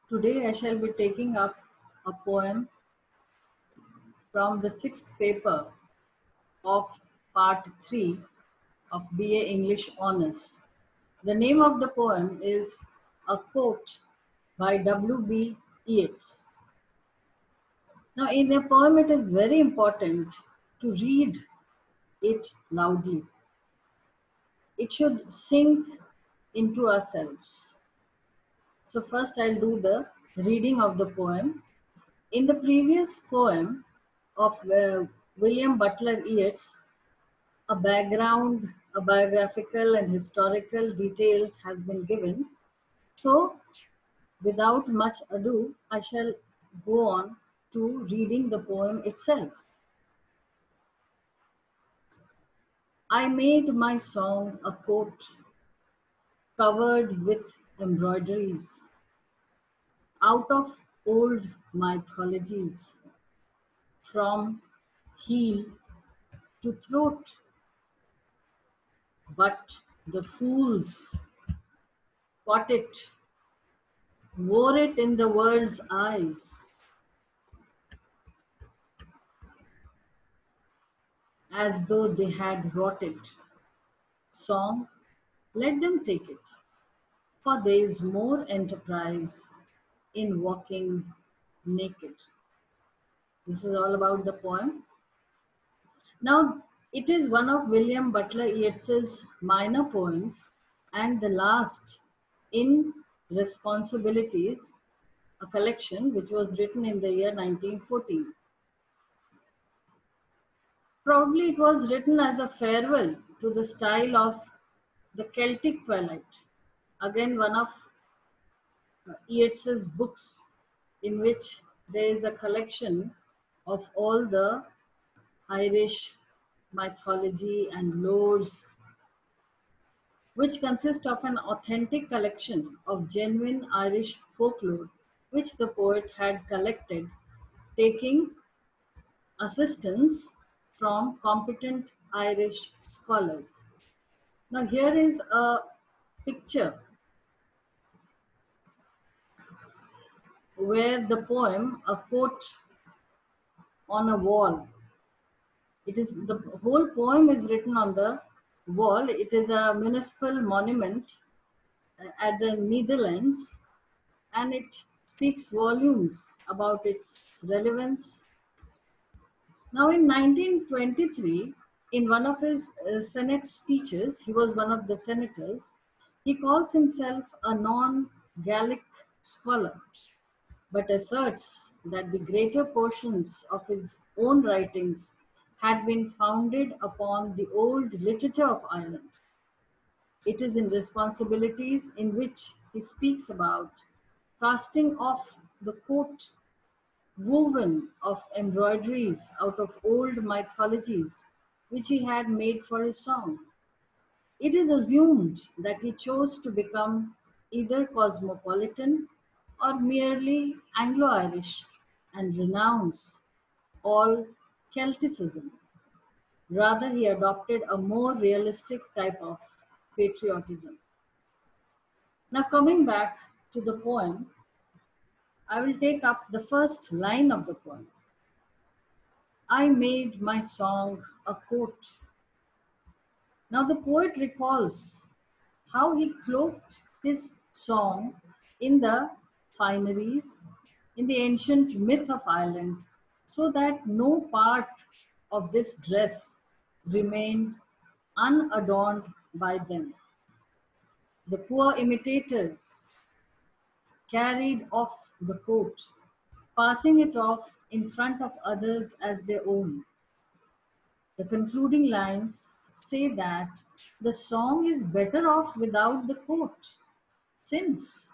Today I shall be taking up a poem from the sixth paper of part 3 of BA English Honours. The name of the poem is A Quote by W.B. Yeats. Now, in a poem, it is very important to read it loudly. It should sink into ourselves. So, first, I'll do the reading of the poem. In the previous poem of William Butler Yeats, a background, a biographical and historical details has been given. So, without much ado, I shall go on to reading the poem itself. I made my song a coat covered with embroideries out of old mythologies, from heel to throat. But the fools caught it, wore it in the world's eyes, as though they had wrought it. Song, let them take it, for there is more enterprise in walking naked. This is all about the poem. Now, it is one of William Butler Yeats's minor poems and the last in Responsibilities, a collection which was written in the year 1914. Probably it was written as a farewell to the style of the Celtic Twilight. Again, one of Yeats's books in which there is a collection of all the Irish mythology and lores, which consist of an authentic collection of genuine Irish folklore, which the poet had collected, taking assistance from competent Irish scholars. Now, here is a picture where the poem, a quote on a wall. It is the whole poem is written on the wall. It is a municipal monument at the Netherlands, and it speaks volumes about its relevance. Now, in 1923, in one of his Senate speeches, he was one of the senators, he calls himself a non Gallic scholar, but asserts that the greater portions of his own writings had been founded upon the old literature of Ireland. It is in Responsibilities in which he speaks about casting off the coat woven of embroideries out of old mythologies which he had made for his song. It is assumed that he chose to become either cosmopolitan or merely Anglo Irish and renounce all Celticism. Rather, he adopted a more realistic type of patriotism. Now, coming back to the poem, I will take up the first line of the poem. I made my song a coat. Now, the poet recalls how he cloaked his song in the fineries, in the ancient myth of Ireland, so that no part of this dress remained unadorned by them. The poor imitators carried off the coat, passing it off in front of others as their own. The concluding lines say that the song is better off without the coat, since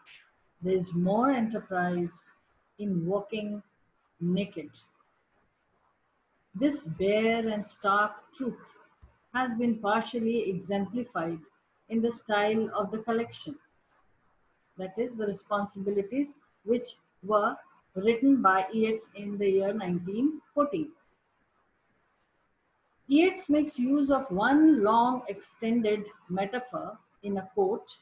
there is more enterprise in walking naked. This bare and stark truth has been partially exemplified in the style of the collection, that is, the Responsibilities, which were written by Yeats in the year 1914. Yeats makes use of one long extended metaphor in a quote.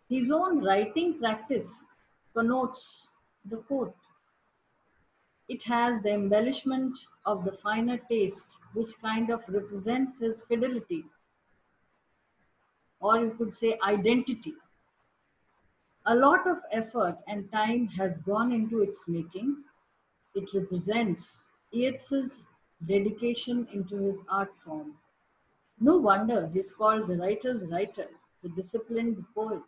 His own writing practice connotes the coat. It has the embellishment of the finer taste, which kind of represents his fidelity, or you could say identity. A lot of effort and time has gone into its making. It represents Yeats's dedication into his art form. No wonder he's called the writer's writer, the disciplined poet.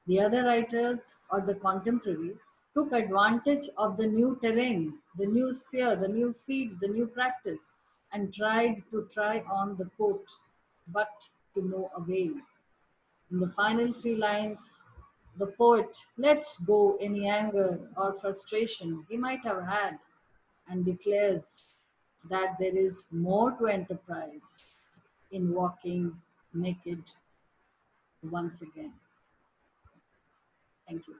The other writers or the contemporary took advantage of the new terrain, the new sphere, the new field, the new practice, and tried to try on the coat, but to no avail. In the final three lines, the poet lets go any anger or frustration he might have had and declares that there is more to enterprise in walking naked once again. Thank you.